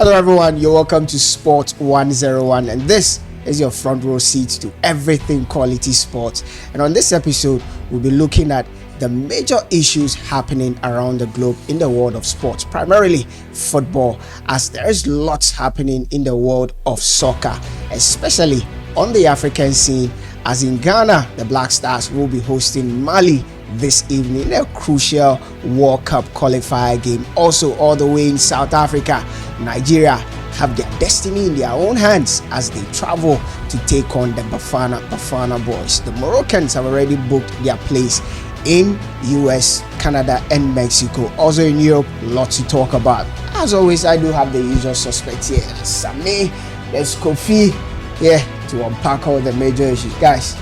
Hello everyone, you're welcome to Sport 101 and this is your front row seat to everything quality sports. And on this episode, we'll be looking at the major issues happening around the globe in the world of sports, primarily football, as there is lots happening in the world of soccer, especially on the African scene, as in Ghana, the Black Stars will be hosting Mali this evening in a crucial World Cup qualifier game. Also, all the way in South Africa, Nigeria have their destiny in their own hands as they travel to take on the Bafana boys. The Moroccans have already booked their place in US, Canada, and Mexico. Also in Europe, lots to talk about. As always, I do have the usual suspects here. There's Sammy, there's Kofi here to unpack all the major issues. Guys,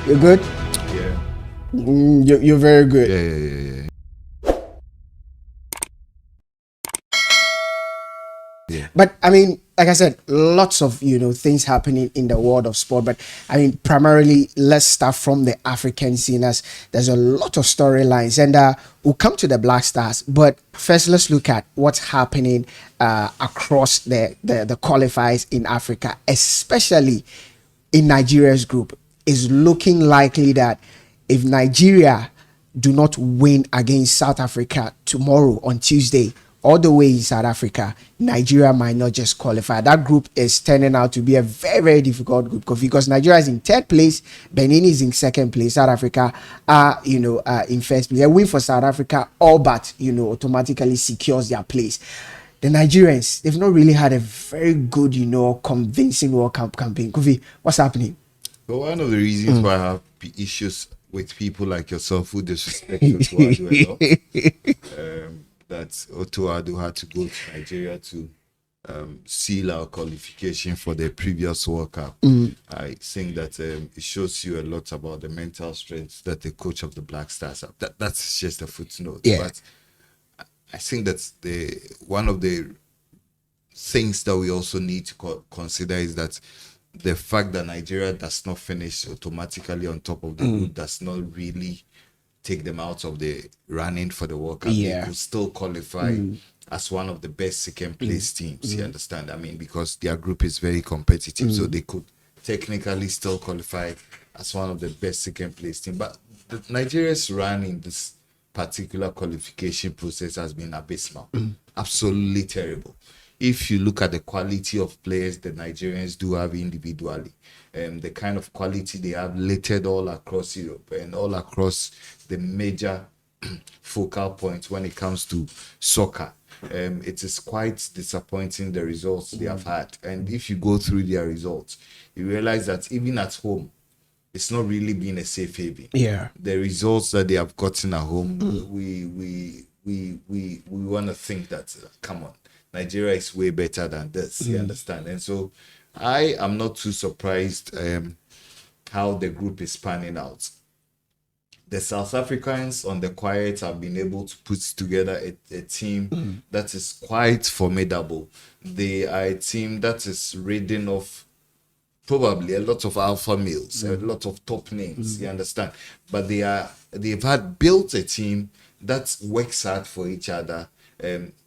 you good? Yeah. You're very good. Yeah. But I mean, like I said, lots of things happening in the world of sport. But I mean, primarily, let's start from the African scene, as there's a lot of storylines, and we'll come to the Black Stars. But first, let's look at what's happening across the qualifiers in Africa, especially in Nigeria's group. Is looking likely that if Nigeria do not win against South Africa tomorrow on Tuesday, all the way in South Africa, Nigeria might not just qualify. That group is turning out to be a very, very difficult group because Nigeria is in third place, Benin is in second place, South Africa are in first place. A win for South Africa all but automatically secures their place. The Nigerians, they've not really had a very good convincing World Cup campaign. Kofi, what's happening? But one of the reasons why I have issues with people like yourself who disrespect Otuado a lot, that Otuado had to go to Nigeria to seal our qualification for the previous World Cup. I think that it shows you a lot about the mental strength that the coach of the Black Stars have. That's just a footnote. Yeah. But I think that's one of the things that we also need to consider is that the fact that Nigeria does not finish automatically on top of the group does not really take them out of the running for the World Cup. Yeah. They could still qualify as one of the best second place teams. You understand? I mean, because their group is very competitive, so they could technically still qualify as one of the best second place teams. But Nigeria's run in this particular qualification process has been abysmal, absolutely terrible. If you look at the quality of players the Nigerians do have individually, the kind of quality they have littered all across Europe and all across the major focal points when it comes to soccer, it is quite disappointing the results they have had. And if you go through their results, you realize that even at home, it's not really been a safe haven. Yeah. The results that they have gotten at home, we want to think that, come on, Nigeria is way better than this, you understand? And so I am not too surprised how the group is panning out. The South Africans on the quiet have been able to put together a team that is quite formidable. They are a team that is ridden off probably a lot of alpha males, a lot of top names, you understand? But they've had built a team that works hard for each other.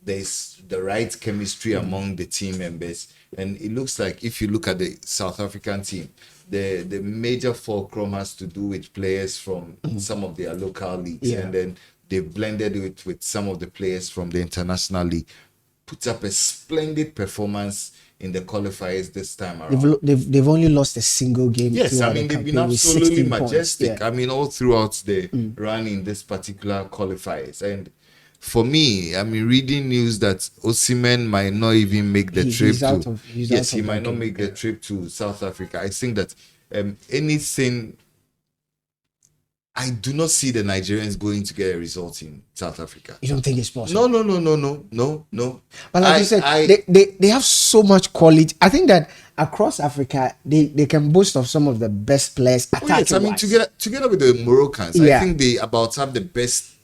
There's the right chemistry among the team members, and it looks like if you look at the South African team, the major fulcrum has to do with players from some of their local leagues, and then they've blended it with some of the players from the international league. Put up a splendid performance in the qualifiers this time around. They've only lost a single game. Yes, I mean, they've been absolutely majestic. Yeah. I mean, all throughout the run in this particular qualifiers. And for me, I mean, reading news that Osimhen might not even make the trip he might not make the trip to South Africa. I think that I do not see the Nigerians going to get a result in South Africa. You don't think it's possible? No. But like you said, they have so much quality. I think that across Africa, they can boast of some of the best players. Yes, I mean, together with the Moroccans, I think they about have the best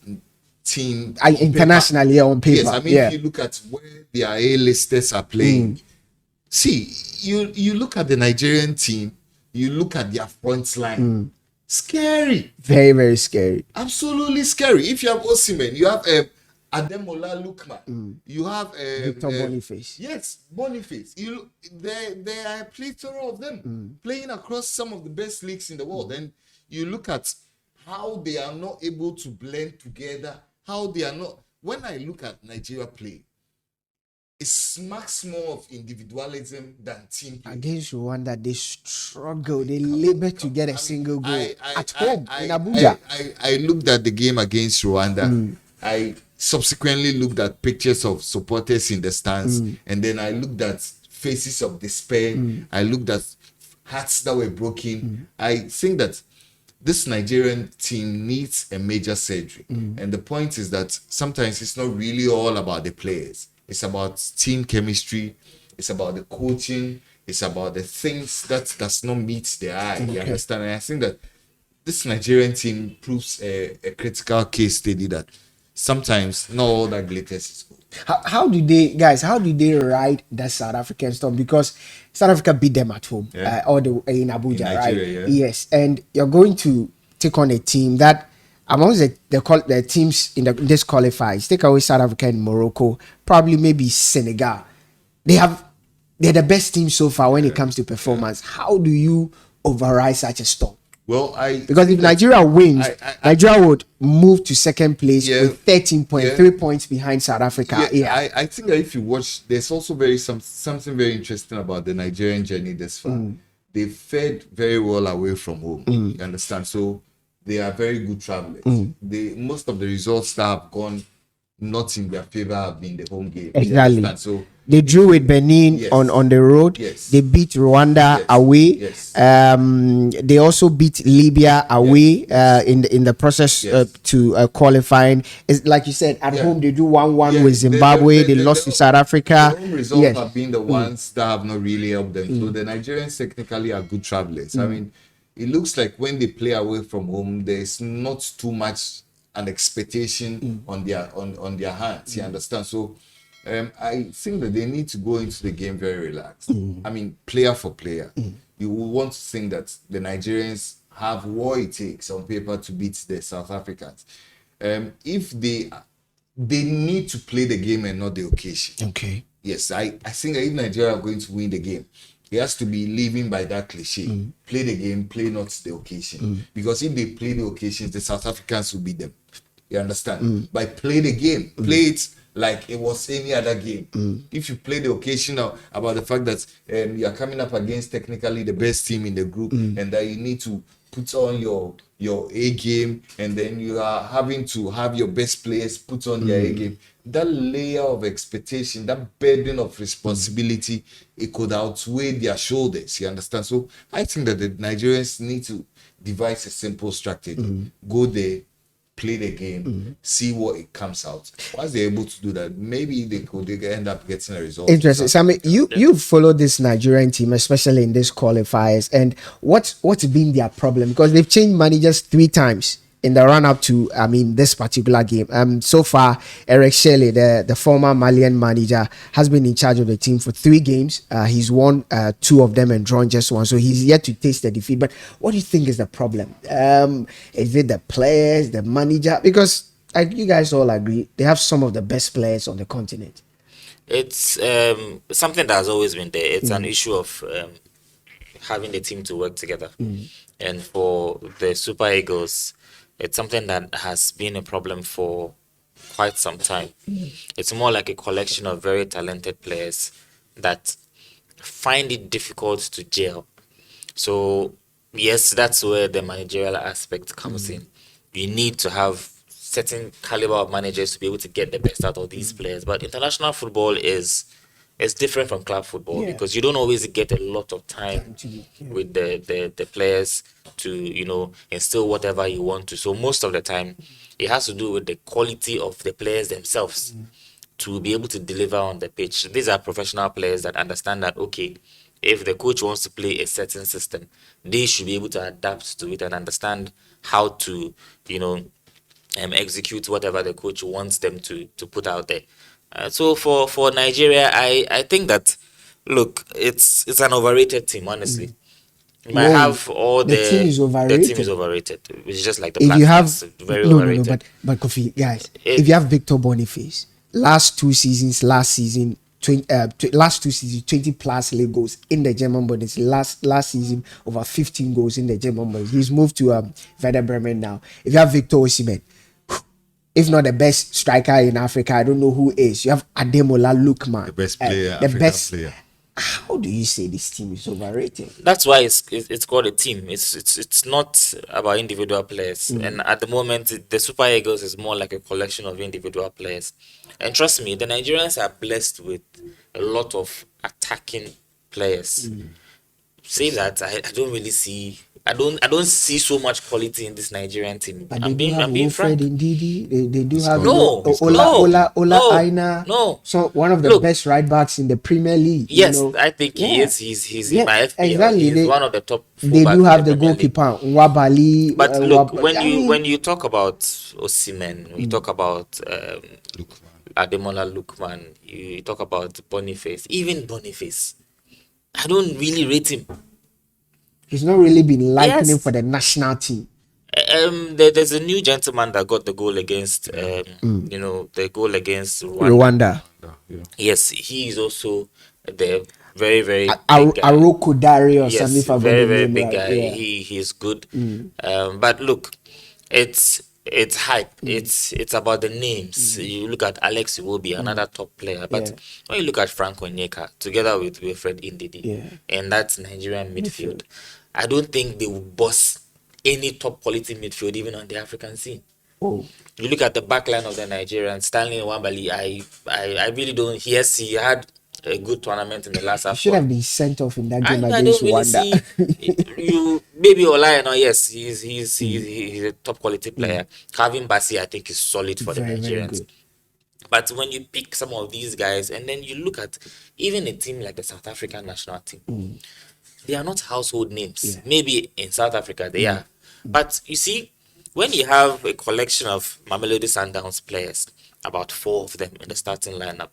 team internationally on paper. Yes, I mean, if you look at where their A-listers are playing, see, you look at the Nigerian team, you look at their front line. Scary. Very, very scary. Absolutely scary. If you have Osimhen, you have Ademola Lookman. You have Victor Boniface. Yes, Boniface. There are a plethora of them playing across some of the best leagues in the world. And you look at how they are not able to blend together, how they are not. When I look at Nigeria play, it smacks more of individualism than team play. Against Rwanda, they struggle. They labor to get a single goal at home in Abuja. I looked at the game against Rwanda. I subsequently looked at pictures of supporters in the stands, and then I looked at faces of despair. I looked at hearts that were broken. I think that this Nigerian team needs a major surgery. And the point is that sometimes it's not really all about the players. It's about team chemistry. It's about the coaching. It's about the things that does not meet the eye. You understand? And I think that this Nigerian team proves a critical case study that sometimes not all that glitters is gold. How do they ride the South African storm? Because South Africa beat them at home, all the in Abuja, in Nigeria, right? Yeah. Yes, and you're going to take on a team that, amongst the teams in this qualifiers, take away South Africa and Morocco, probably maybe Senegal. They're the best team so far when it comes to performance. How do you override such a storm? Well, because if Nigeria wins, Nigeria would move to second place with 13.3 points behind South Africa. I think that if you watch, there's also something very interesting about the Nigerian journey this far. They fared very well away from home. You understand? So they are very good travelers. Most of the results that have gone not in their favor have been the home game. Exactly. So they drew with Benin on the road. They beat Rwanda away. They also beat Libya away in the process to qualifying. It's like you said, at home they do 1-1 with Zimbabwe. They lost to South Africa. The home results have been the ones that have not really helped them. So the Nigerians technically are good travelers. I mean, it looks like when they play away from home, there's not too much an expectation on their hands. You understand? So I think that they need to go into the game very relaxed. I mean, player for player. You will want to think that the Nigerians have what it takes on paper to beat the South Africans. If they need to play the game and not the occasion. Okay. Yes, I think that if Nigeria are going to win the game, he has to be living by that cliche. Play the game, play not the occasion. Because if they play the occasions, the South Africans will beat them. You understand? By play the game, play it like it was any other game. If you play the occasion about the fact that you are coming up against technically the best team in the group, and that you need to put on your A game, and then you are having to have your best players put on their A game. That layer of expectation, that burden of responsibility, it could outweigh their shoulders. You understand? So I think that the Nigerians need to devise a simple strategy. Go there, play the game, see what it comes out. Once they're able to do that, maybe they could end up getting a result. Interesting. Sammy, you follow this Nigerian team, especially in these qualifiers, and what's been their problem? Because they've changed managers 3 times in the run up to this particular game. So far, Eric Shelley, the former Malian manager, has been in charge of the team for 3 games. He's won 2 of them and drawn just 1, so he's yet to taste the defeat. But what do you think is the problem? Is it the players, the manager? Because you guys all agree they have some of the best players on the continent. It's something that has always been there. It's an issue of having the team to work together. And for the Super Eagles, it's something that has been a problem for quite some time. It's more like a collection of very talented players that find it difficult to gel. So, yes, that's where the managerial aspect comes in. You need to have certain caliber of managers to be able to get the best out of these players. But international football is different from club football because you don't always get a lot of time with the players to instill whatever you want to. So most of the time it has to do with the quality of the players themselves to be able to deliver on the pitch. These are professional players that understand that if the coach wants to play a certain system, they should be able to adapt to it and understand how to execute whatever the coach wants them to put out there. So for Nigeria, I think that, look, it's an overrated team, honestly. You might have all the team is the overrated. team is overrated. It's just like the If you have platforms, very no, overrated. but Kofi, guys, It- if you have Victor Boniface, last two seasons, 20 plus league goals in the German Bundesliga. Last season, over 15 goals in the German Bundesliga. He's moved to Werder Bremen now. If you have Victor Osimhen, if not the best striker in Africa, I don't know who is. You have Ademola Lookman, The best player, the African best player. How do you say this team is overrated? That's why it's called a team. It's not about individual players. And at the moment, the Super Eagles is more like a collection of individual players. And trust me, the Nigerians are blessed with a lot of attacking players. Say that I don't really see. I don't see so much quality in this Nigerian team. But I'm they do have being Wilfred frank. Ndidi. They do have No, Ola no, Aina. no. So one of the Look, best right backs in the Premier League. yes, you know. I think he Yeah. is. He's Yeah, in my FPL. exactly. He's one of the top. They fullbacks do in have the Premier League. goalkeeper Nwabali. But look, when I you mean, when you talk about Osimhen, you talk about Ademola Lookman, you talk about Boniface, even Boniface, I don't really rate him. he's not really been likening Yes. for the national team. There's a new gentleman that got the goal against, the goal against Rwanda. Rwanda. Yes, he is also the very very big guy. Aroko Dari or something. Yes, If I got very the very name big right. guy. Yeah. He's good. But look, it's hype. It's about the names. You look at Alex Iwobi, another top player. But Yeah. when you look at Frank Onyeka together with Wilfred Ndidi, Yeah. and that's Nigerian midfield, I don't think they will boss any top quality midfield even on the African scene. Oh, You look at the back line of the Nigerians, Stanley Nwabali, I really don't. Yes, he had a good tournament in the last he half. should have been sent off in that game I against don't really Rwanda. see you. Maybe Olajuwon, yes, he's a top quality player. Calvin Bassey, I think, is solid for Very, the very Nigerians. good. But when you pick some of these guys, and then you look at even a team like the South African national team, they are not household names. Yeah. Maybe in South Africa they are, but you see, when you have a collection of Mamelodi Sundowns players, about 4 of them in the starting lineup,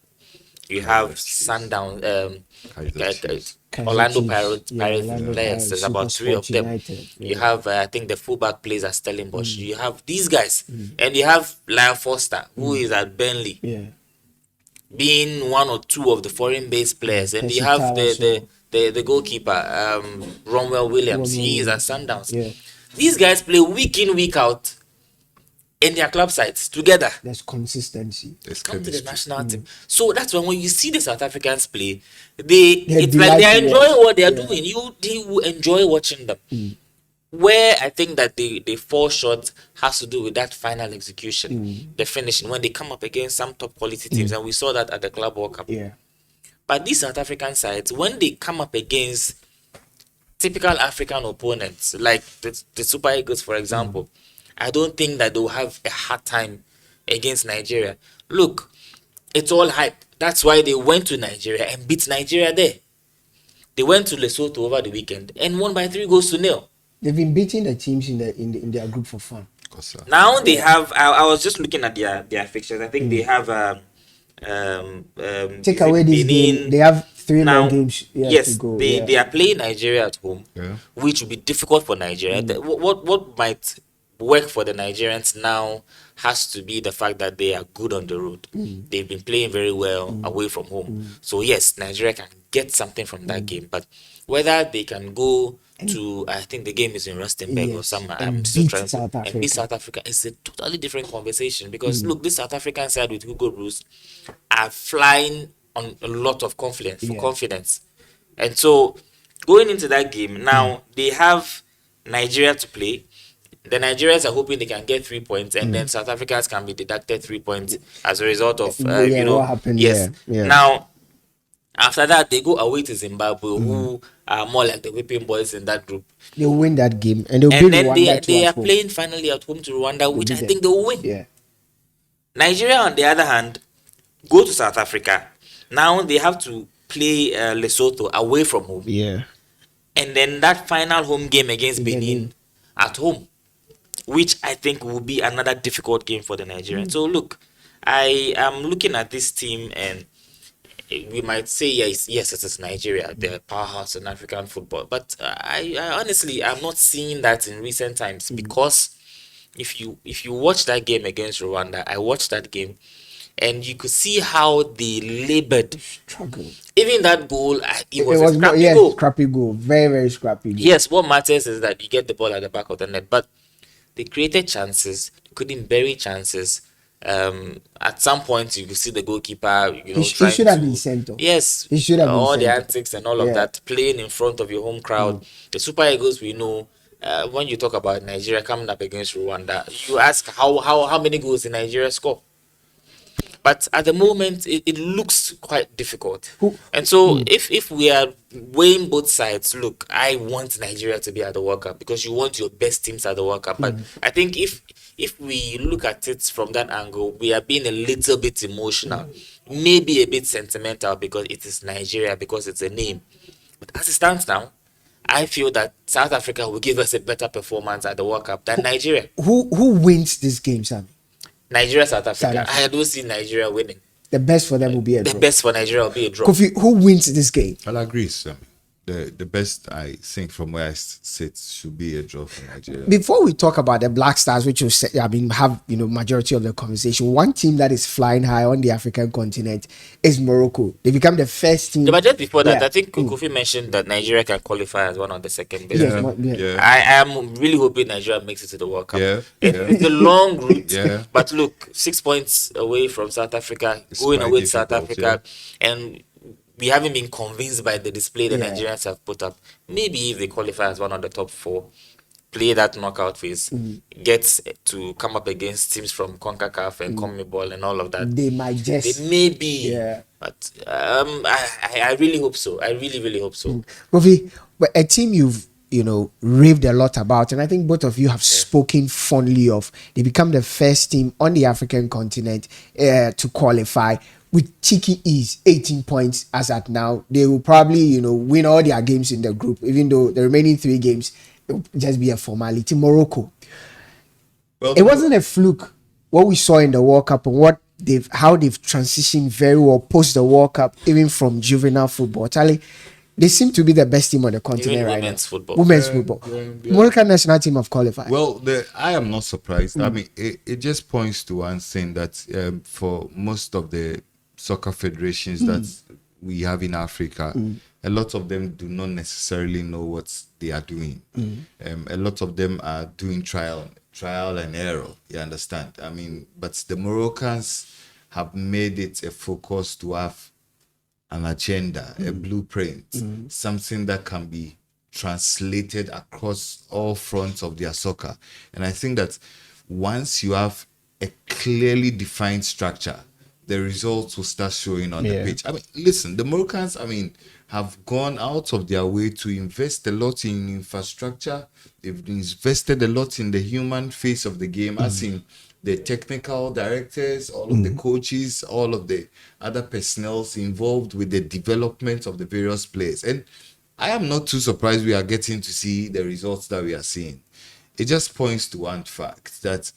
you have Sundown, Orlando Pirates Orlando players. Pirates, There's about 3 of SuperSport them. United, You have, I think, the fullback plays at Stellenbosch. You have these guys, and you have Lyle Foster, who is at Burnley, Yeah. being 1 or 2 of the foreign-based players, and you Percy have Tau the goalkeeper, Romwell Williams. He is at Sundowns. Yeah. These guys play week in, week out in their club sides together. There's consistency. There's Come to the chemistry. national team. So that's why when you see the South Africans play, it's like delight they're to enjoying watch. what they're Yeah. doing. They will enjoy watching them. Where I think that they fall short has to do with that final execution, the finishing, when they come up against some top quality teams, and we saw that at the Club World Cup. Yeah. But these South African sides, when they come up against typical African opponents, like the Super Eagles, for example, I don't think that they'll have a hard time against Nigeria. Look, it's all hype. That's why they went to Nigeria and beat Nigeria there. They went to Lesotho over the weekend and won by 3-0. They've been beating the teams in their group for fun. Now they have. I was just looking at their fixtures. I think they have. Take away this game, they have 3 now, more games yes, to go. they are playing Nigeria at home, which will be difficult for Nigeria. What might work for the Nigerians now has to be the fact that they are good on the road. They've been playing very well away from home. So yes, Nigeria can get something from that game, but whether they can go to, I think the game is in Rustenburg or Yes, somewhere, and I'm still beat trying South to and beat South Africa. It's a totally different conversation because look, this South African side with Hugo Bruce are flying on a lot of confidence. And so going into that game, now they have Nigeria to play. The Nigerians are hoping they can get 3 points, and then South Africans can be deducted 3 points as a result of what happened. Yes. Yeah. Now, after that, they go away to Zimbabwe, who are more like the whipping boys in that group. They'll win that game, and they'll And beat then Rwanda they at are home. playing finally at home to Rwanda, which beat I them. think they will win. Yeah. Nigeria, on the other hand, go to South Africa. Now they have to play Lesotho away from home. Yeah. And then that final home game against Benin. Benin at home, which I think will be another difficult game for the Nigerians. So look, I am looking at this team, and we might say yes, it is Nigeria, the powerhouse in African football. But I honestly, I'm not seeing that in recent times because if you watch that game against Rwanda, I watched that game, and you could see how they labored. Struggle. Even that goal, it was It a was scrappy yes, goal. scrappy goal. Very, very scrappy goal. Yes, what matters is that you get the ball at the back of the net. But they created chances, couldn't bury chances. At some point, you could see the goalkeeper, He trying should have to been sent off. yes, He should have been all the sent off. antics and all of Yeah. that, playing in front of your home crowd. The Super Eagles, we know. When you talk about Nigeria coming up against Rwanda, you ask how many goals did Nigeria score? But at the moment, it looks quite difficult. And so, if we are weighing both sides, look, I want Nigeria to be at the World Cup because you want your best teams at the World Cup. But I think if we look at it from that angle, we are being a little bit emotional, maybe a bit sentimental because it is Nigeria, because it's a name. But as it stands now, I feel that South Africa will give us a better performance at the World Cup than Nigeria. Who wins this game, Sammy? Nigeria, South Africa. South Africa. I don't see Nigeria winning. The best for them will be a The draw. best for Nigeria will be a draw. Kofi, who wins this game? I'll agree, Sam. The best, I think, from where I sit, should be a draw for Nigeria. Before we talk about the Black Stars, which will say, have majority of the conversation, one team that is flying high on the African continent is Morocco. They become the first team. Yeah, but just before that, Yeah. I think Kofi mentioned that Nigeria can qualify as one of the second best. Yes, I am really hoping Nigeria makes it to the World Cup. Yeah, It's a long route, Yeah. but look, 6 points away from South Africa, It's going quite away to South difficult, Africa, and we haven't been convinced by the display the Yeah. Nigerians have put up. Maybe if they qualify as one of the top four, play that knockout phase, get to come up against teams from CONCACAF and CONMEBOL and all of that. They might just. They may be, Yeah. but I really hope so. I really, really hope so. Kofi, but a team you've raved a lot about, and I think both of you have spoken fondly of. They become the first team on the African continent to qualify with cheeky ease, 18 points as at now. They will probably win all their games in the group, even though the remaining 3 games it will just be a formality. Morocco, Well, it wasn't a fluke what we saw in the World Cup and how they've transitioned very well post the World Cup, even from juvenile football. Charlie, they seem to be the best team on the continent Even right women's now. football. Women's football. Moroccan national team have qualified. Well, I am not surprised. I mean, it just points to one thing that for most of the soccer federations that we have in Africa, a lot of them do not necessarily know what they are doing. A lot of them are doing trial and error. You understand? I mean, but the Moroccans have made it a focus to have an agenda, a blueprint, something that can be translated across all fronts of their soccer. And I think that once you have a clearly defined structure, the results will start showing on the pitch. I mean, listen, the Moroccans, have gone out of their way to invest a lot in infrastructure. They've invested a lot in the human face of the game, as in the technical directors, all of the coaches, all of the other personnel involved with the development of the various players. And I am not too surprised we are getting to see the results that we are seeing. It just points to one fact, that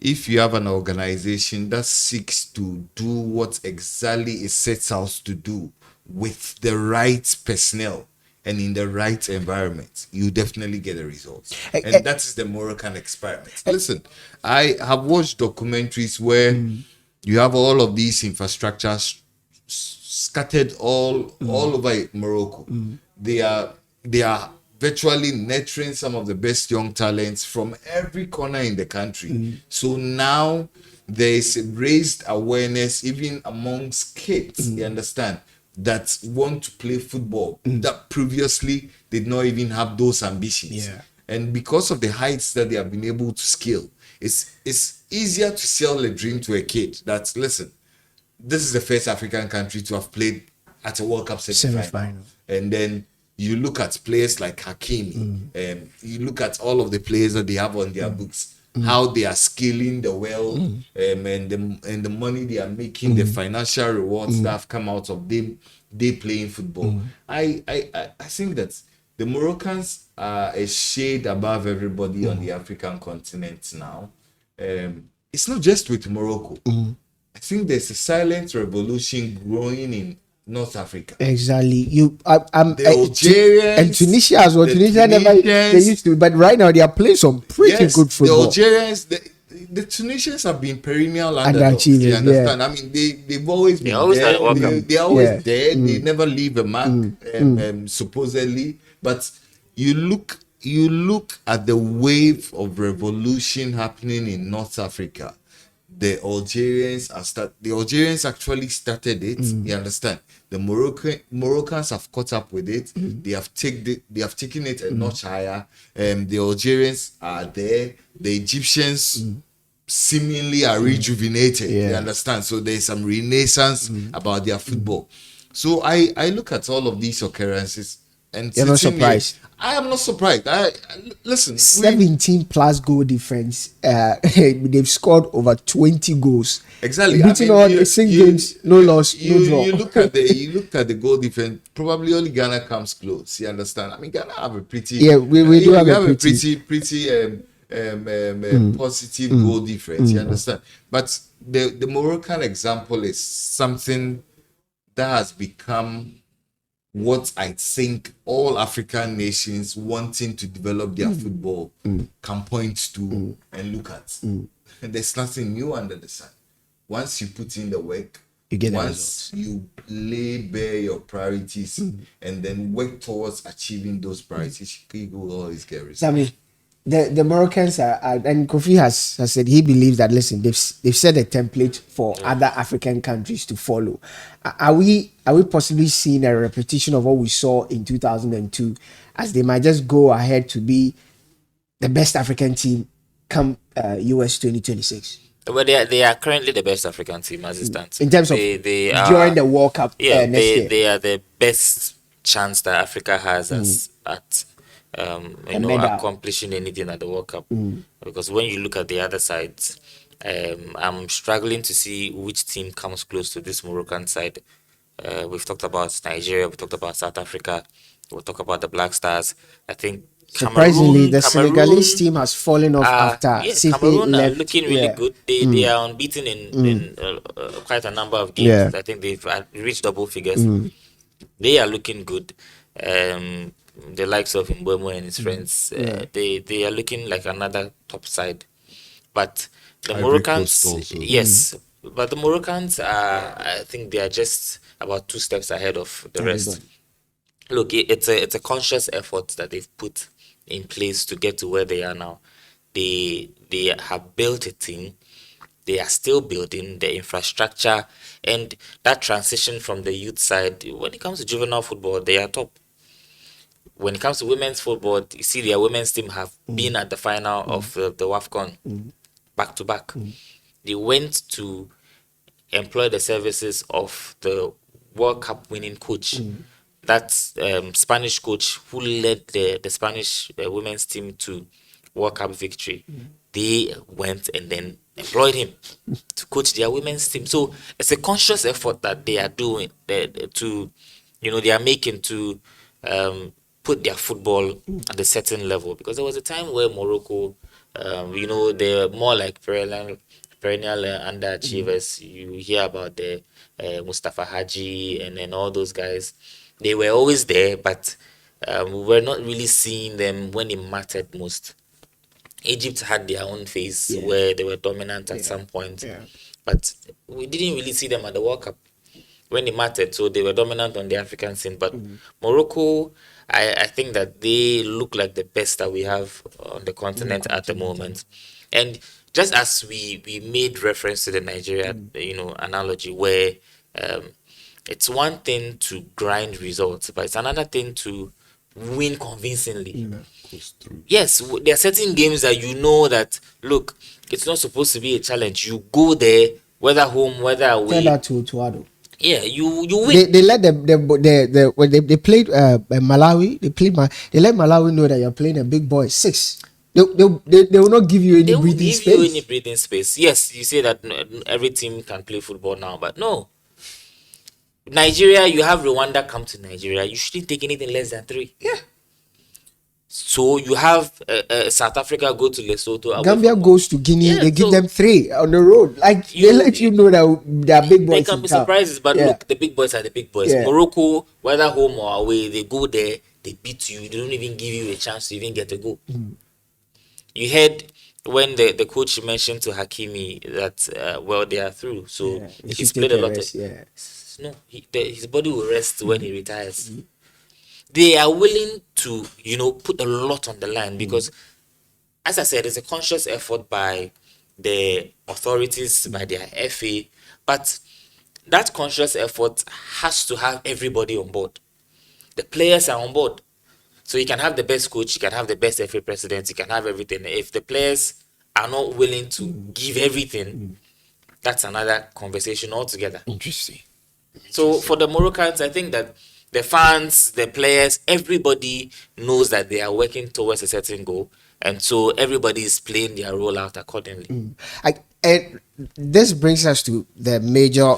if you have an organization that seeks to do what exactly it sets out to do with the right personnel and in the right environment, you definitely get the results. And that is the Moroccan experiment. Listen, I have watched documentaries where you have all of these infrastructures scattered all over Morocco. They are virtually nurturing some of the best young talents from every corner in the country. So now there is a raised awareness even amongst kids, you understand, that want to play football that previously did not even have those ambitions. Yeah. And because of the heights that they have been able to scale, it's easier to sell a dream to a kid that, listen, this is the first African country to have played at a World Cup semi-final. And then you look at players like Hakimi, you look at all of the players that they have on their books, how they are scaling the world, and the money they are making, the financial rewards that have come out of them playing football. I think that the Moroccans are a shade above everybody on the African continent now. It's not just with Morocco. I think there's a silent revolution growing in North Africa. Exactly. The Algerians and Tunisia as well. the Tunisia never they Tunisians, used to, but right now they are playing some pretty yes, good football. the Algerians, the Tunisians have been perennial underdogs. Underachievers, You understand? yeah. I mean, they've always been always there. at the World Cup. They're always Yeah. there. They never leave a mark, supposedly. But you look at the wave of revolution happening in North Africa. The Algerians actually started it. You understand? The Moroccans have caught up with it. They have taken it a notch higher. The Algerians are there. The Egyptians seemingly are rejuvenated. You understand? So there's some renaissance about their football. So I look at all of these occurrences and You're not sitting here, surprised? I am not surprised. Listen, 17 plus goal difference. They've scored over 20 goals. exactly. Beating all the same games, no loss, no draw. You look at the goal difference. Probably only Ghana comes close. You understand? I mean, Ghana have a pretty we do have a pretty positive goal difference. You understand? But the Moroccan example is something that has become what I think all African nations wanting to develop their football can point to and look at. And there's nothing new under the sun. Once you put in the work, You get the once you lay bare your priorities and then work towards achieving those priorities, you will always get results. I mean, the Moroccans are and Kofi has said he believes that listen, they've set a template for other African countries to follow. Are we possibly seeing a repetition of what we saw in 2002, as they might just go ahead to be the best African team come US 2026? Well, they are currently the best African team as it stands. In terms of they are, during the World Cup next year. they are the best chance that Africa has at medal. accomplishing anything at the World Cup. Because when you look at the other sides, I'm struggling to see which team comes close to this Moroccan side. We've talked about Nigeria, we've talked about South Africa, we'll talk about the Black Stars. I think Surprisingly, the Cameroon Senegalese team has fallen off after City Cameroon are left. looking really good. They are unbeaten in quite a number of games. Yeah. I think they've reached double figures. They are looking good. The likes of Mbeumo and his friends, they are looking like another top side. But the Ivory Moroccans, Coast also. yes, but the Moroccans are, I think they are just about 2 steps ahead of the rest. Look, it's a conscious effort that they've put in place to get to where they are now. They have built a team. They are still building the infrastructure, and that transition from the youth side. When it comes to juvenile football, they are top. When it comes to women's football, you see their women's team have been at the final of the WAFCON back to back. They went to employ the services of the World Cup winning coach. That Spanish coach who led the Spanish women's team to World Cup victory. They went and then employed him to coach their women's team. So it's a conscious effort that they are doing they are making to put their football at a certain level. Because there was a time where Morocco, they're more like perennial underachievers. You hear about the Mustafa Haji and then all those guys. They were always there, but we were not really seeing them when it mattered most. Egypt had their own phase where they were dominant at some point, but we didn't really see them at the World Cup when it mattered. So they were dominant on the African scene. But Morocco, I think that they look like the best that we have on the continent at the moment. And just as we made reference to the Nigeria, analogy where it's one thing to grind results, but it's another thing to win convincingly. Yes, there are certain games that that, look, it's not supposed to be a challenge. You go there, whether home, whether away. Tell that to Ado. Yeah, you win. They let when they played Malawi. They let Malawi know that you're playing a big boy 6. They will not give you any breathing space. They won't give you any breathing space. Yes, you say that every team can play football now, but no. Nigeria, you have Rwanda come to Nigeria. You shouldn't take anything less than 3. Yeah. So you have South Africa go to Lesotho. away Gambia from home. goes to Guinea, Yeah, they give so them 3 on the road. Like they You- let you know that they are big there boys can in be town. surprises, but Yeah. look, the big boys are the big boys. Yeah. Morocco, whether home or away, they go there, they beat you. They don't even give you a chance to even get a goal. You heard when the coach mentioned to Hakimi that well, they are through, so Yeah, he he's should take played a a lot rest, of. yeah. No, his body will rest when he retires. They are willing to, put a lot on the line because, as I said, it's a conscious effort by the authorities, by their FA, but that conscious effort has to have everybody on board. The players are on board. So you can have the best coach, you can have the best FA president, you can have everything. If the players are not willing to give everything, that's another conversation altogether. Interesting. So for the Moroccans, I think that the fans, the players, everybody knows that they are working towards a certain goal, and so everybody is playing their role out accordingly. And this brings us to the major,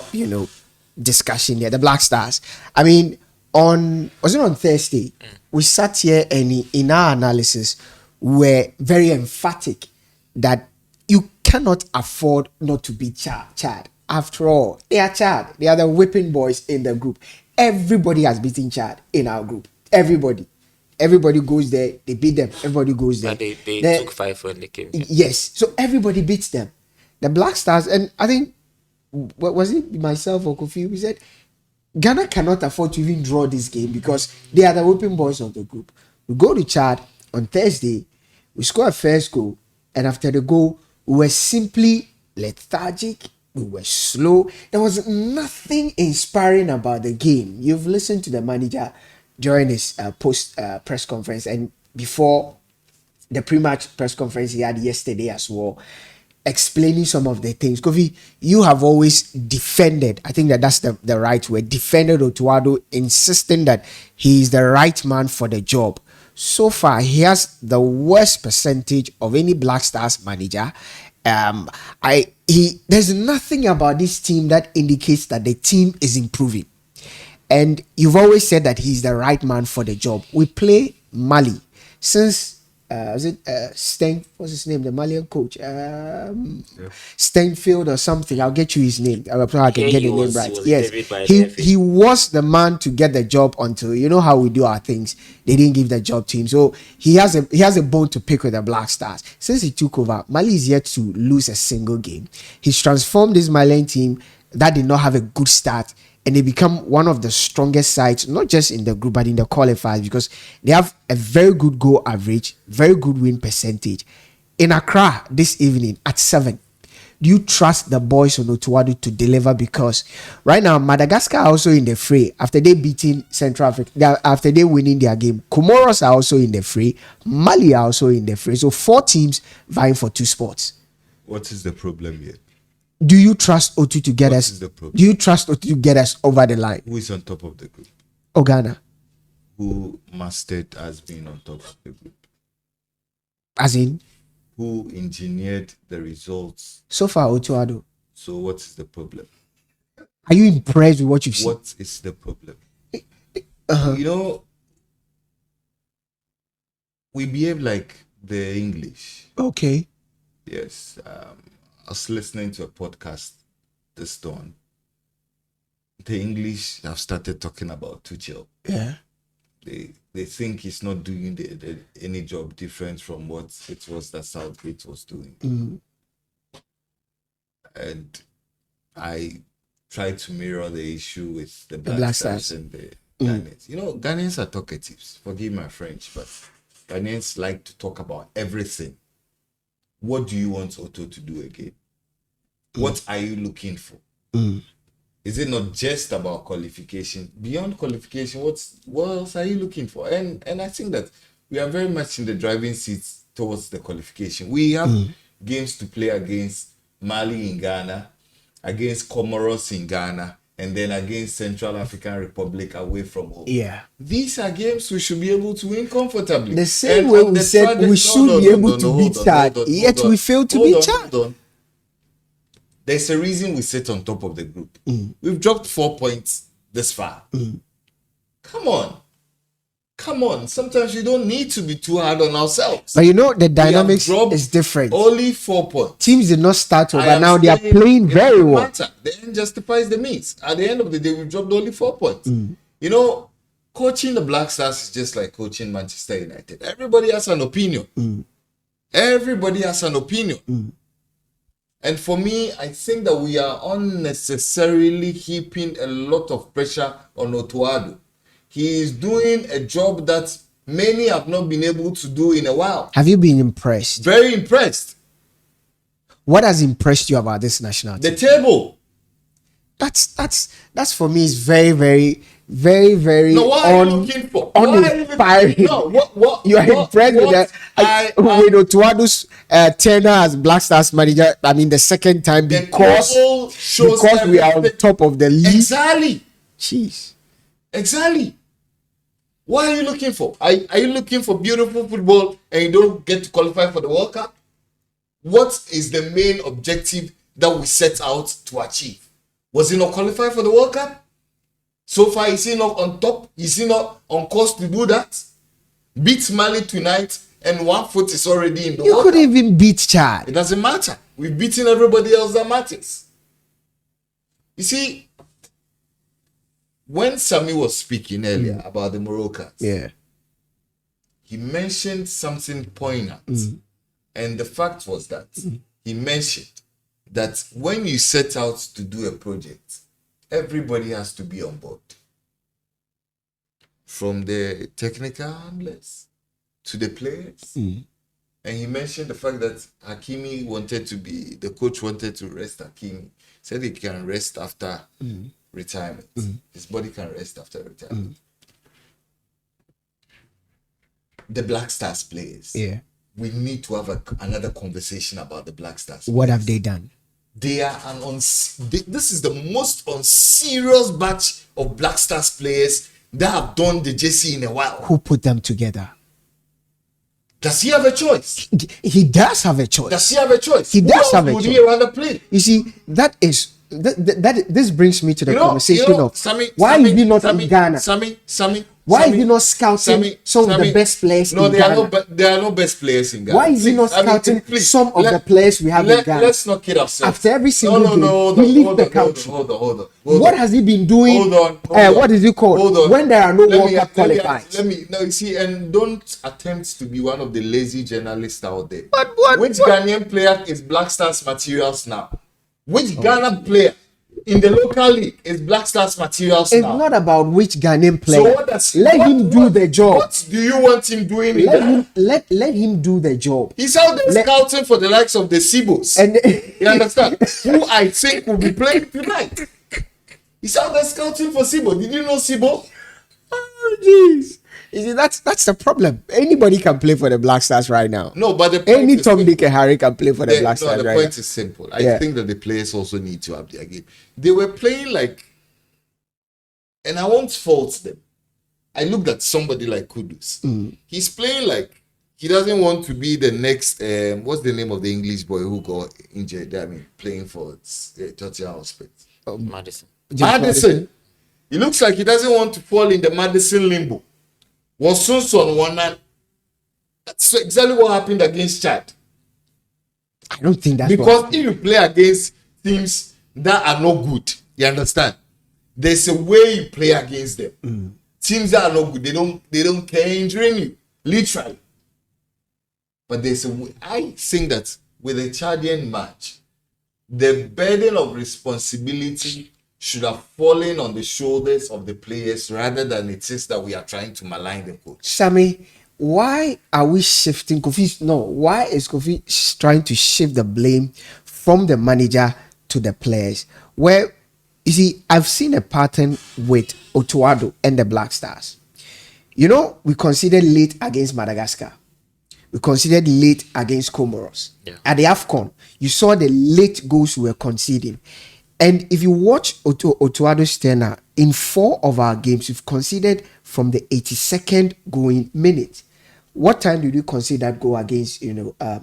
discussion here, the Black Stars. I mean, was it on Thursday? We sat here and in our analysis, were very emphatic that you cannot afford not to beat Chad. After all, they are Chad. They are the whipping boys in the group. Everybody has beaten Chad in our group. Everybody goes there. They beat them. Everybody goes there. But they took 5 when they came here. Yes. So everybody beats them. The Black Stars, and I think, what was it, myself or Kofi? We said Ghana cannot afford to even draw this game because they are the whipping boys of the group. We go to Chad on Thursday. We score a first goal, and after the goal, we were simply lethargic. We were slow. There was nothing inspiring about the game. You've listened to the manager during his post press conference and before the pre-match press conference he had yesterday as well, explaining some of the things. Kofi, you have always defended, I think that's the right word, defended Otuado, insisting that he is the right man for the job. So far, he has the worst percentage of any Black Stars manager. There's nothing about this team that indicates that the team is improving. And you've always said that he's the right man for the job. We play Mali since Stein, what's his name? The Malian coach, Steinfield or something. I'll get you his name. I can get the name right. Yes, he was the man to get the job until, you know how we do our things. They didn't give the job to him, so he has a bone to pick with the Black Stars. Since he took over, Mali is yet to lose a single game. He's transformed this Malian team that did not have a good start, and they become one of the strongest sides, not just in the group, but in the qualifiers, because they have a very good goal average, very good win percentage. In Accra this evening at 7, do you trust the boys on Otuado to deliver? Because right now, Madagascar are also in the fray after they beating Central Africa, after they winning their game. Comoros are also in the fray. Mali are also in the fray. So 4 teams vying for 2 spots. What is the problem here? Do you trust Otu to get What us? is the problem? Do you trust Otu to get us over the line? Who is on top of the group? Ghana. Who mastered as being on top of the group? As in? Who engineered the results? So far, Otuado. So what is the problem? Are you impressed with what you've seen? What is the problem? You know, we behave like the English. Okay. Yes. I was listening to a podcast this dawn. The English have started talking about Tuchel. Yeah. They think he's not doing any job different from what it was that Southgate was doing. Mm. And I tried to mirror the issue with the Black Black Stars. Stars and the Ghanaians. You know, Ghanaians are talkatives. Forgive my French, but Ghanaians like to talk about everything. What do you want Otto to do again? What are you looking for? Is it not just about qualification? Beyond qualification, what else are you looking for? And I think that we are very much in the driving seats towards the qualification. We have games to play against Mali in Ghana, against Comoros in Ghana, and then against Central African Republic away from home. Yeah. These are games we should be able to win comfortably. The same way we said we should be able to beat Chad, yet we failed to beat Chad. There's a reason we sit on top of the group. We've dropped 4 points this far. Come on. come on. Sometimes you don't need to be too hard on ourselves. But you know, the We have dynamics dropped is different. Only 4 points. Teams did not start well, I but am now they are saying playing it very doesn't well. matter. The end justifies the means. At the end of the day, we've dropped only 4 points. You know, coaching the Black Stars is just like coaching Manchester United. Everybody has an opinion. Everybody has an opinion. And for me, I think that we are unnecessarily heaping a lot of pressure on Otuado. He is doing a job that many have not been able to do in a while. Have you been impressed? Very impressed. What has impressed you about this national team? The table. That's for me is very, very, very, very No, what are you looking for? uninspiring. No, what You are impressed with that? With Otuado's tenure as Black Stars manager. I mean, the second time The because table shows we are on everything. top of the league. Exactly. Jeez. Exactly. What are you looking for? Are you looking for beautiful football and you don't get to qualify for the World Cup? What is the main objective that we set out to achieve? Was he not qualified for the World Cup? So far, is he not on top? Is he not on course to do that? Beat Mali tonight and 1 foot is already in the You World couldn't Cup. even beat Chad. It doesn't matter. We've beaten everybody else that matters. You see, when Sammy was speaking earlier about the Moroccans, Yeah. he mentioned something poignant. And the fact was that he mentioned that when you set out to do a project, everybody has to be on board. From the technical handlers to the players. And he mentioned the fact that the coach wanted to rest Hakimi. Said he can rest after retirement. His body can rest after retirement. The Black Stars players. Yeah. We need to have another conversation about the Black Stars. What have they done? They are this is the most unserious batch of Black Stars players that have done the JC in a while. Who put them together? Does he have a choice? He does have a choice. Does he have a choice? He Who does else have a would choice. he rather play? You see, that this brings me to the conversation of why is he not in Ghana? Why is he not scouting some of the best players in Ghana? There are no best players in Ghana. Why is he not scouting some of the players we have in Ghana? Let's not kid ourselves. After every single No, game, he leaves the country. Hold on. What has he been doing? Hold on. What is it called? Hold on. When there are no World Cup qualifiers. You see, and don't attempt to be one of the lazy journalists out there. But Which Ghanaian player is Black Stars materials now? Which Ghana player in the local league is Black Stars materials It's now? not about which Ghanaian player. Let him do the job. What do you want him doing? Let him do the job. He's out there scouting for the likes of the Sibos. And You understand? Who I think will be playing tonight. He's out there scouting for Sibo. Did you know Sibo? oh jeez. You see, that's the problem. Anybody can play for the Black Stars right now. No, but the point Any is Tom, Dick, and Harry can play for the Black Stars the right point now. is simple. Yeah. I think that the players also need to have their game. They were playing like, and I won't fault them. I looked at somebody like Kudus. He's playing like he doesn't want to be the next. What's the name of the English boy who got injured? I mean, playing for Tottenham Hotspur. Madison. Madison. He looks like he doesn't want to fall in the Madison limbo. Was on one hand. That's exactly what happened against Chad. I don't think that's Because if you play against teams that are not good, you understand? There's a way you play against them. Teams that are not good, they don't care injuring you, literally. But there's a way. I think that with a Chadian match, the burden of responsibility should have fallen on the shoulders of the players rather than it is that we are trying to malign the coach. Sammy, why are we shifting Kofi? No, why is Kofi trying to shift the blame from the manager to the players? Where, you see, I've seen a pattern with Otuado and the Black Stars. You know, we considered late against Madagascar. We considered late against Comoros. Yeah. At the AFCON, you saw the late goals we were conceding. And if you watch Otuado's tenure, in 4 of our games, we've conceded from the 82nd going minute. What time did you concede that goal against,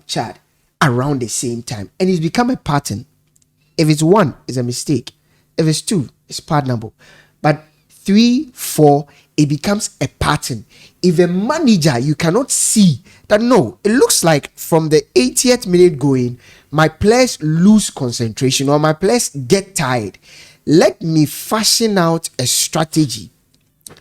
Chad? Around the same time. And it's become a pattern. If it's 1, it's a mistake. If it's 2, it's pardonable. But 3, 4, it becomes a pattern. If a manager, you cannot see that, no, it looks like from the 80th minute going, my players lose concentration or my players get tired. Let me fashion out a strategy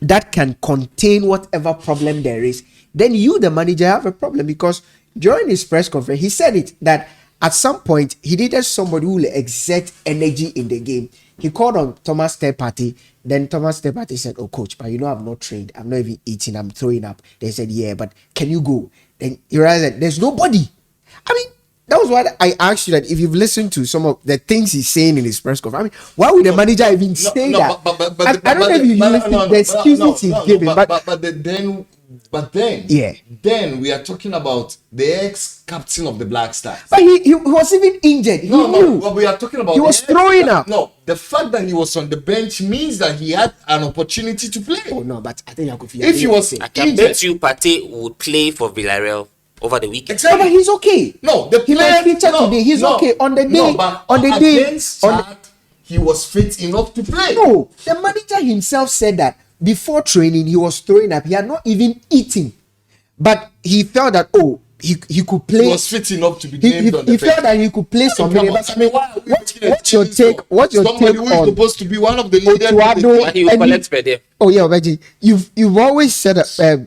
that can contain whatever problem there is. Then you, the manager, have a problem, because during his press conference, he said it that at some point he needed somebody who will exert energy in the game. He called on Thomas Tepati. Then Thomas Tepati said, "Oh, coach, but you know I'm not trained. I'm not even eating. I'm throwing up." They said, "Yeah, but can you go?" Then he realized that there's nobody. I mean, that was what I asked you, that if you've listened to some of the things he's saying in his press conference. I mean, why would the manager even say that? I don't know if you listened to the excuses he's giving, but then, yeah. Then we are talking about the ex-captain of the Black Stars. But he was even injured. But we are talking about, he was throwing up. No, the fact that he was on the bench means that he had an opportunity to play. Oh no, but I think if he was I can bet you Partey would play for Villarreal over the weekend. Exactly. But he's okay. No, the player today. He's okay on the day. He was fit enough to play. No, the manager himself said that before training he was throwing up. He had not even eaten, but he felt that he could play. He was fit enough to be named on the bench. He felt that he could play some minutes. I mean, what's your take? What's your take who is supposed to be one of the leaders? He will collect per day. Oh yeah, Reggie, you've always said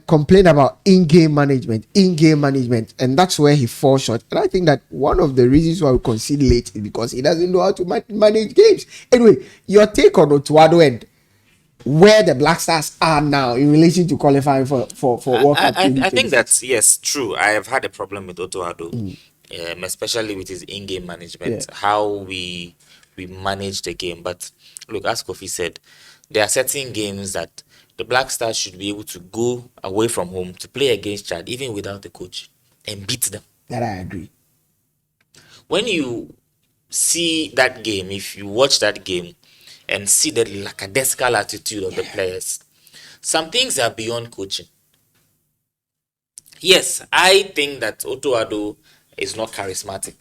complain about in-game management, and that's where he falls short. And I think that one of the reasons why we concede late is because he doesn't know how to manage games. Anyway, your take on Otuado and where the Black Stars are now in relation to qualifying for World Cup. I think that's, yes, true. I have had a problem with Otuado, especially with his in-game management, how we manage the game. But look, as Kofi said, there are certain games that the Black Stars should be able to go away from home to play against Chad, even without the coach, and beat them. That I agree. When you see that game, if you watch that game and see the lackadaisical attitude of the players, some things are beyond coaching. Yes, I think that Otuado is not charismatic.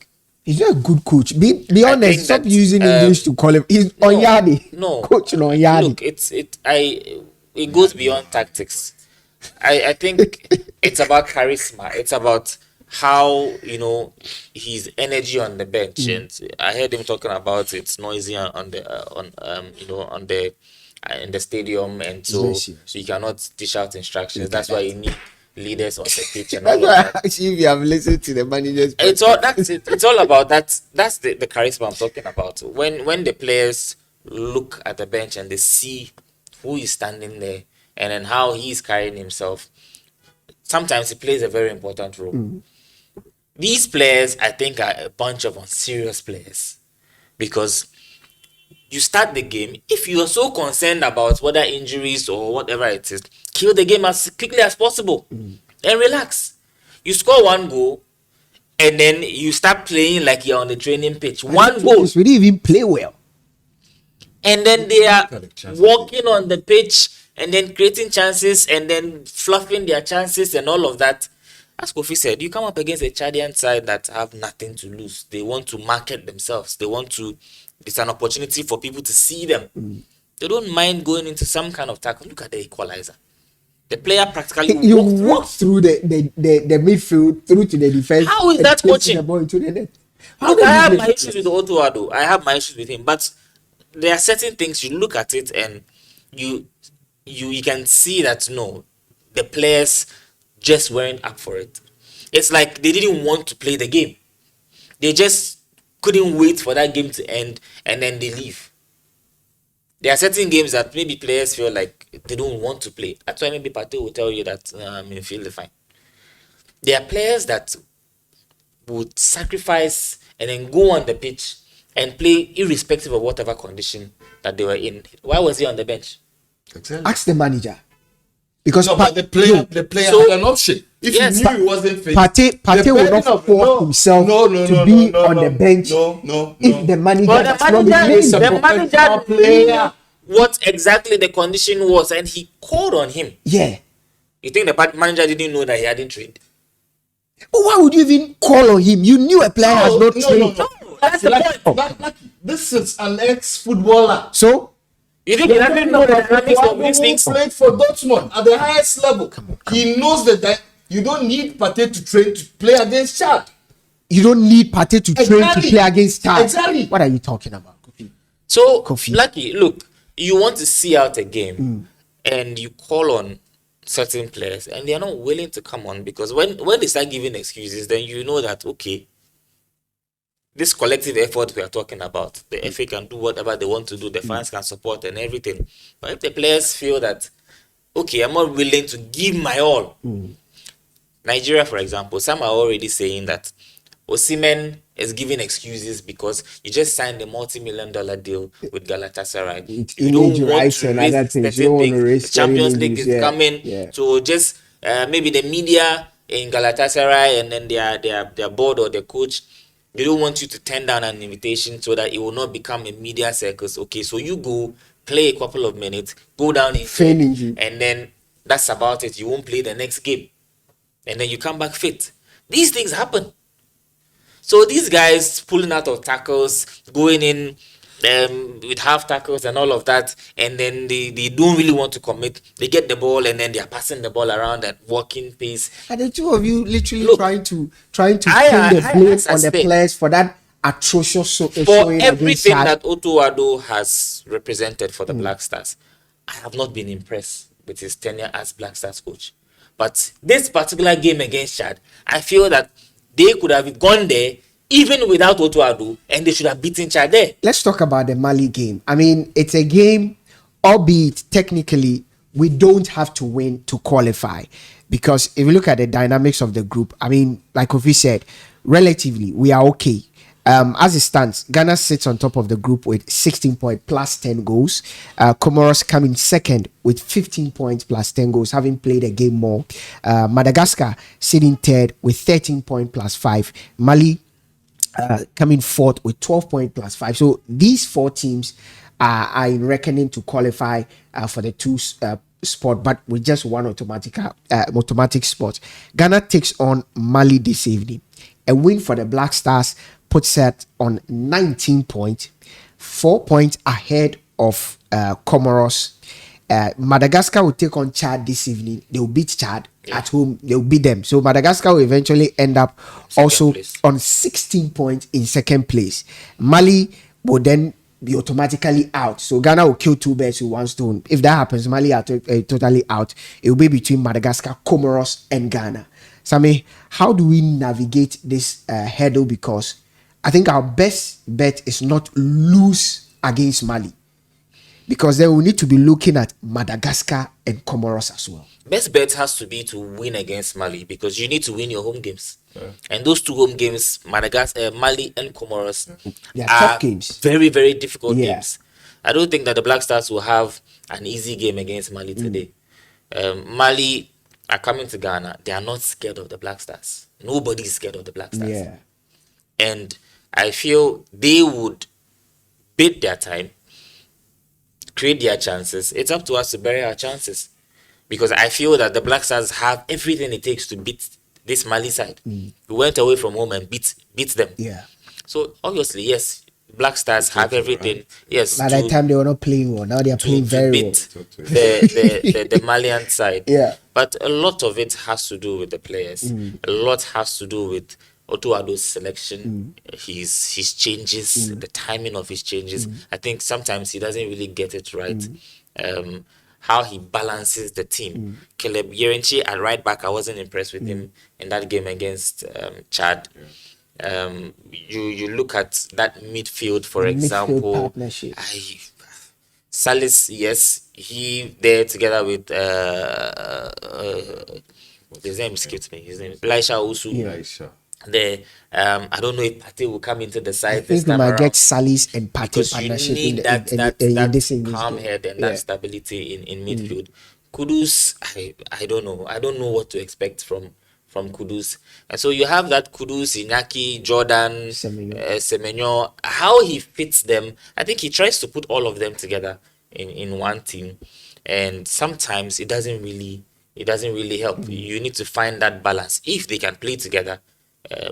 He's not a good coach. Be honest. Stop using English to call him. He's Onyadi. No, coach Onyadi. Look, it goes beyond tactics. I think it's about charisma. It's about how, his energy on the bench. And I heard him talking about it's noisy in the stadium, and so you cannot dish out instructions. That's why you need leaders on the pitch and all of that. Actually, if you have listened to the managers, it's all about that. That's the charisma I'm talking about. When the players look at the bench and they see who is standing there and then how he's carrying himself, sometimes it plays a very important role. These players, I think, are a bunch of unserious players, because you start the game, if you are so concerned about whether injuries or whatever it is, kill the game as quickly as possible and relax. You score one goal and then you start playing like you're on the training pitch. One goal. We didn't even play well. And then they are walking on the pitch and then creating chances and then fluffing their chances and all of that. As Kofi said, you come up against a Chadian side that have nothing to lose. They want to market themselves. It's an opportunity for people to see them. They don't mind going into some kind of tackle. Look at the equalizer. The player practically walk through the midfield, through to the defense. How is that coaching? The ball into the net. Look, I have my issues with Otuado. I have my issues with him. But there are certain things you look at it and you can see that no, the players just weren't up for it. It's like they didn't want to play the game. They just couldn't wait for that game to end and then they leave. There are certain games that maybe players feel like they don't want to play. That's why maybe Partey will tell you that I feel fine. There are players that would sacrifice and then go on the pitch and play irrespective of whatever condition that they were in. Why was he on the bench? Exactly. Ask the manager. Because but the player had an option. If he knew he wasn't fit, Partey would not force himself to be on the bench. If the manager knew what exactly the condition was and he called on him. Yeah. You think the manager didn't know that he hadn't trained? But why would you even call on him? You knew a player has not trained. No, that's the point. This is an ex-footballer. So You think he doesn't know the dynamics of these things? Played for Dortmund at the highest level. He knows that you don't need Partey to train to play against Chad. You don't need Partey to train to play against Chad. Exactly. What are you talking about, Kofi? So, Kofi. Lucky, look, you want to see out a game and you call on certain players and they are not willing to come on, because when they start giving excuses, then you know that, okay, this collective effort we are talking about, the FA can do whatever they want to do, the fans can support and everything. But if the players feel that, okay, I'm not willing to give my all. Nigeria, for example, some are already saying that Osimhen is giving excuses because you just signed a multi-million-dollar deal with Galatasaray. You don't want to risk certain things. The Champions League is coming, so just maybe the media in Galatasaray and then their board or their coach, they don't want you to turn down an invitation so that it will not become a media circus. Okay, so you go play a couple of minutes, go down in and then that's about it. You won't play the next game, and then you come back fit. These things happen. So these guys pulling out of tackles, going in with half tackles and all of that, and then they don't really want to commit. They get the ball and then they are passing the ball around at walking pace. And the two of you literally trying to pin the blame on the players for that atrocious for everything that Otto Addo has represented for the Black Stars. I have not been impressed with his tenure as Black Stars coach. But this particular game against Chad, I feel that they could have gone there even without Otto Addo, and they should have beaten Chad there. Let's talk about the Mali game. I mean, it's a game, albeit technically, we don't have to win to qualify. Because if you look at the dynamics of the group, I mean, like Kofi said, relatively, we are okay. As it stands, Ghana sits on top of the group with 16 points plus 10 goals. Comoros coming second with 15 points plus 10 goals, having played a game more. Madagascar sitting third with 13 points plus 5. Mali coming fourth with 12 points plus 5. So these four teams are in reckoning to qualify for the two spot, but with just one automatic spot. Ghana takes on Mali this evening. A win for the Black Stars puts it on 19 points, 4 points ahead of Comoros. Madagascar will take on Chad this evening. They will beat Chad at home. They will beat them. So Madagascar will eventually end up also on 16 points in second place. Mali will then be automatically out. So Ghana will kill two birds with one stone. If that happens, Mali are totally out. It will be between Madagascar, Comoros, and Ghana. Sammy, how do we navigate this hurdle? Because I think our best bet is not lose against Mali, because then we need to be looking at Madagascar and Comoros as well. Best bet has to be to win against Mali, because you need to win your home games. And those two home games, Madagascar, Mali and Comoros, they are tough games. Very, very difficult games. I don't think that the Black Stars will have an easy game against Mali today. Mali are coming to Ghana. They are not scared of the Black Stars. Nobody is scared of the Black Stars. And I feel they would bid their time, create their chances. It's up to us to bury our chances, because I feel that the Black Stars have everything it takes to beat this Mali side. We went away from home and beat them. So obviously, yes, Black Stars have everything. Yes. By that time they were not playing well. Now they are playing very well. The Malian side. But a lot of it has to do with the players. A lot has to do with Otto Addo's selection, his changes, the timing of his changes. I think sometimes he doesn't really get it right. How he balances the team. Caleb Yerenchi at right back, I wasn't impressed with him in that game against Chad. You look at that midfield, for example. Salis, yes, he there together with his name escaped me. His name is Elisha Usu. I don't know if Partey will come into the side. I think we might get Salis and Partey partnership. You need that calm head and that stability in midfield. Kudus, I don't know. I don't know what to expect from Kudus. And so you have that Kudus, Iñaki, Jordan, Semenyo. How he fits them, I think he tries to put all of them together in one team. And sometimes it doesn't really help. You need to find that balance. If they can play together,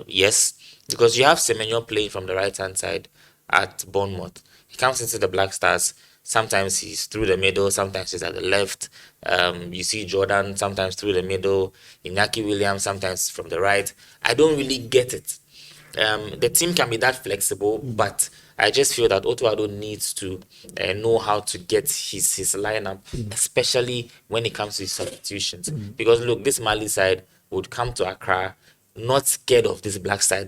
yes, because you have Semenyo playing from the right hand side at Bournemouth. He comes into the Black Stars. Sometimes he's through the middle, sometimes he's at the left. You see Jordan sometimes through the middle, Iñaki Williams sometimes from the right. I don't really get it. The team can be that flexible, but I just feel that Otto Addo needs to know how to get his lineup, especially when it comes to his substitutions. Because look, this Mali side would come to Accra not scared of this Black Star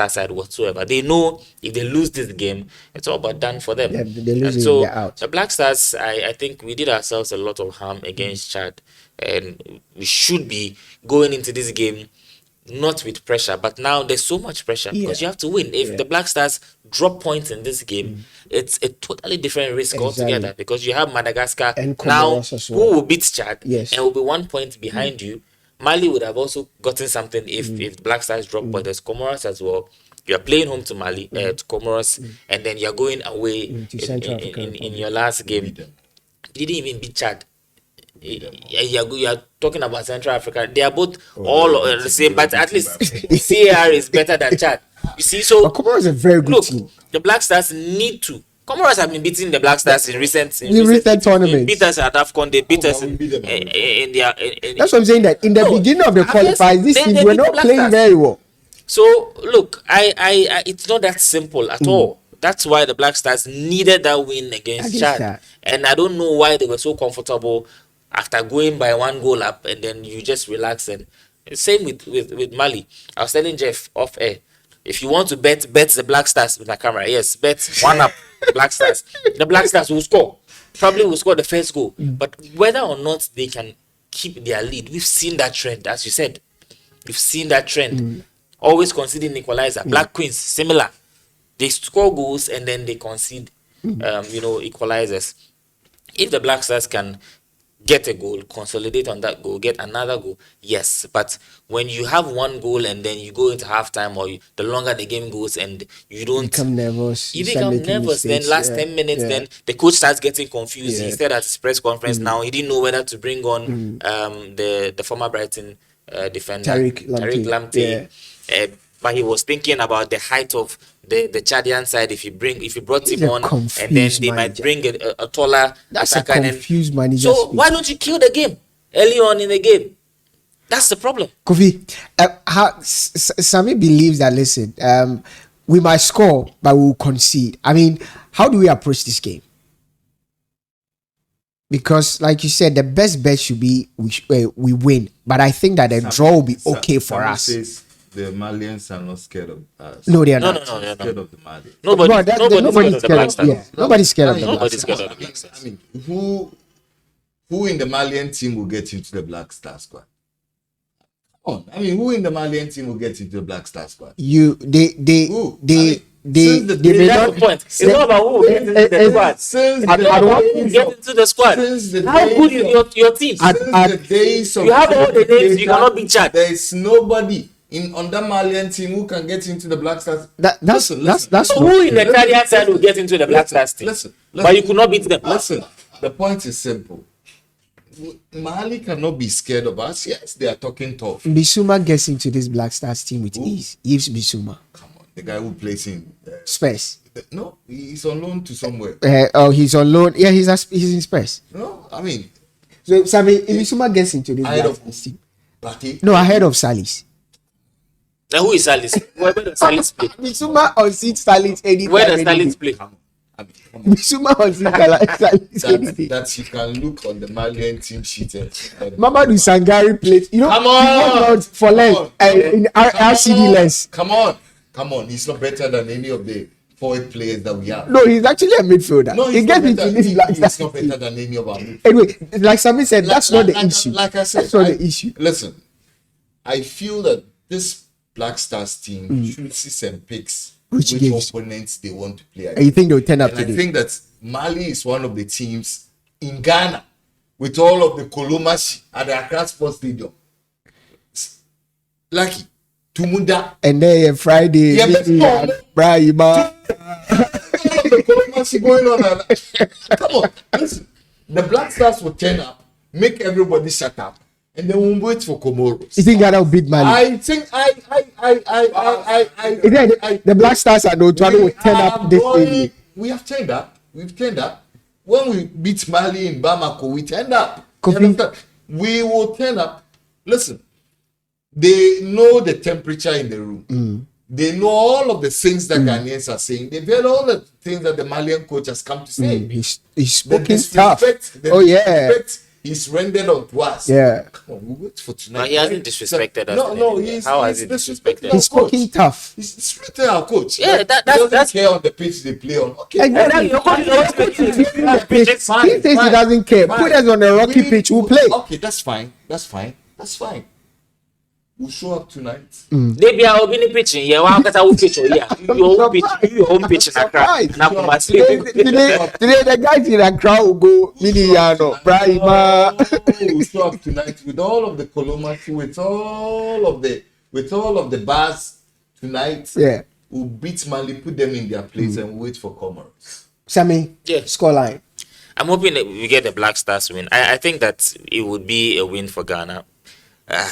side whatsoever. They know if they lose this game, it's all but done for them. Yeah, they lose and it, so they're out. the Black Stars, I think we did ourselves a lot of harm against Chad, and we should be going into this game not with pressure, but now there's so much pressure because you have to win. If the Black Stars drop points in this game, it's a totally different risk altogether, because you have Madagascar and now Comoros as well, who will beat Chad Yes. and will be 1 point behind you. Mali would have also gotten something if Black Stars drop, but there's Comoros as well. You are playing home to Mali, to Comoros, and then you're going away to Central Africa in your last game. You didn't even beat Chad. You are talking about Central Africa. They are both all the same, but at least CAR is better than Chad. You see, so But Comoros is a very good team. the Black Stars need to. Comoros have been beating the Black Stars in recent tournaments. They beat us at AFCON. They beat us we beat them. in their. That's what I'm saying. That in the beginning of the qualifiers, these teams were beat the not Black playing Stars. very well. So look, I it's not that simple at all. That's why the Black Stars needed that win against Chad. Chad. And I don't know why they were so comfortable after going by 1 goal up, and then you just relax. And same with Mali. I was telling Jeff off air, if you want to bet the Black Stars with my camera, yes, bet 1 up Black Stars. The Black Stars will score. Probably will score the first goal. But whether or not they can keep their lead, we've seen that trend, as you said. We've seen that trend. Always conceding equalizer. Black Queens, similar. They score goals and then they concede, equalizers. If the Black Stars can get a goal, consolidate on that goal, get another goal, yes. But when you have 1 goal and then you go into halftime, or the longer the game goes and you don't Become nervous. you start become making nervous. mistakes. Then last 10 minutes, then the coach starts getting confused. Yeah. He said at his press conference now he didn't know whether to bring on the former Brighton defender Tariq Lamptey. But he was thinking about the height of the Chadian side. If you brought him a on, and then confused they might manager. bring a taller That's a attacker. And then- confused manager. so speech. why don't you kill the game early on in the game? That's the problem. Kofi, Sami believes that, listen, we might score, but we'll concede. I mean, how do we approach this game? Because, like you said, the best bet should be we win. But I think that a draw will be okay for Someone us. says the Malians are not scared of us. No, they are No, not. no, no, no, Scared no. of the Malians. Nobody's scared of the Black Stars. Yeah, nobody's scared of the Black Nobody's Stars. scared of the Black Stars. I mean, who in the Malian team will get into the Black Star squad? Come on. I mean, who in the Malian team will get into the Black Star squad? Who? Since the They may That's not. the point. It's not about who gets into the squad. Since It's not about who gets into the squad. Since the How days good is your team? At- the days of You have all the names, you cannot beat Chad. There is nobody on that Malian team who can get into the Black Stars. That's So who in the Chadian side will get into the Black Stars team? Listen, But you could not beat them. Listen, the point is simple. Mali cannot be scared of us. Yes, they are talking tough. Bissouma gets into this Black Stars team with ease. Yves Bissouma. Come on, the guy who plays in. Spurs. No, he's on loan to somewhere. He's on loan. Yeah, he's in Spurs. No, I mean, So, Sami, if Bissouma gets into this ahead Black of Stars team. Partey. No, ahead of Salis. Now who is Salis? Where does Salis play? Bissouma unseats Salis anytime. Where does Salis play? Come on. I mean, come on. Bissouma unseats Salis anytime. That you can look on the Malian team sheet. Mamadou Sangari played. You know, Come he on! went out for length in RCD lens. Come on. He's not better than any of the forward players that we have. No, he's actually a midfielder. No, he he's gets not into better. this Black He's Stars not team. better than any of our midfielders. Anyway, like Sami said, that's not the issue. Like I said, that's not the issue. Listen, I feel that this Black Stars team should see some picks Which games? opponents they want to play And you think they'll turn up And I today? think that Mali is one of the teams in Ghana with all of the Kolomashi at the Accra Sports Stadium. Lucky, Tumunda, And then Friday, Yeah, but no. Brahima. the Kolomashi going on. Come on, listen. The Black Stars will turn up, make everybody shut up, and then we'll wait for Comoros. You think Ghana will beat Mali? I think Is it the Black Stars and Otto will turn up this evening? we have turned up. We've turned up. When we beat Mali in Bamako, we turned up. We will turn up. Listen, they know the temperature in the room. They know all of the things that Ghanaians are saying. They've heard all the things that the Malian coach has come to say. He's spoken tough. He's rendered onto us. Yeah. Come on, we wait for tonight. But he hasn't disrespected us. How has he disrespected us? He's spoken tough. He's disrespecting our coach. Yeah, he doesn't care on the pitch they play on. Okay. He says he doesn't care. Put us on the rocky pitch, we'll play. Okay, that's fine. We'll show up tonight. They be our bini pitching. Yeah, one because I will pitch. Yeah, your own pitch in Accra. Today the guys in Accra will go Miliano, Prima. We'll show up tonight with all of the Colomasi, with all of the bars tonight. Yeah. We'll beat Mali, put them in their place, and wait for Comoros. Sammy, yeah, scoreline. I'm hoping that we get the Black Stars win. I think that it would be a win for Ghana.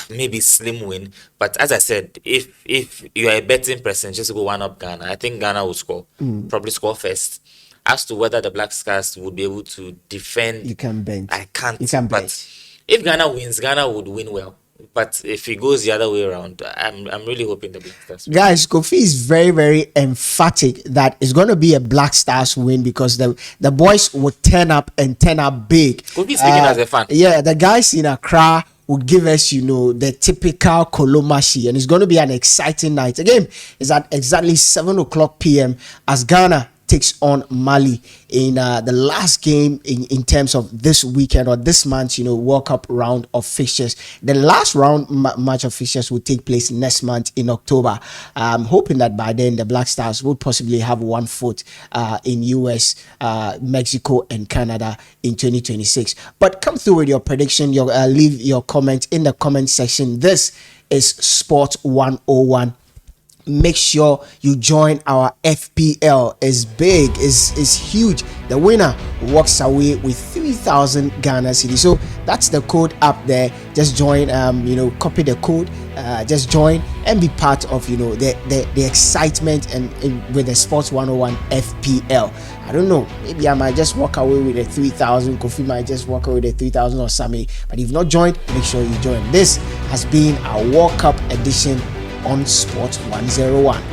Maybe slim win, but as I said, if you are a betting person, just go one up Ghana. I think Ghana will score, probably score first. As to whether the Black Stars would be able to defend, you can bench. I can't. You can but bench. If Ghana wins, Ghana would win well. But if it goes the other way around, I'm really hoping the Black Stars win. Guys, Kofi is very, very emphatic that it's going to be a Black Stars win because the boys will turn up big. Kofi speaking as a fan. Yeah, the guys in Accra will give us, the typical Kolomashi, and it's going to be an exciting night. Again, it's at exactly 7:00 p.m. as Ghana takes on Mali in the last game in terms of this weekend or this month, World Cup round of fixtures. The last round match of fixtures will take place next month in October. I'm hoping that by then the Black Stars will possibly have one foot in US, Mexico, and Canada in 2026. But come through with your prediction. Leave your comment in the comment section. This is Sport 101. Make sure you join our FPL. It's big, it's huge. The winner walks away with 3,000 Ghana cedis. So that's the code up there. Just join, copy the code, just join and be part of the excitement and with the Sports 101 FPL. I don't know, maybe I might just walk away with the 3,000. Kofi might just walk away with the 3,000 or something. But if not joined, make sure you join. This has been our World Cup edition on Sport 101.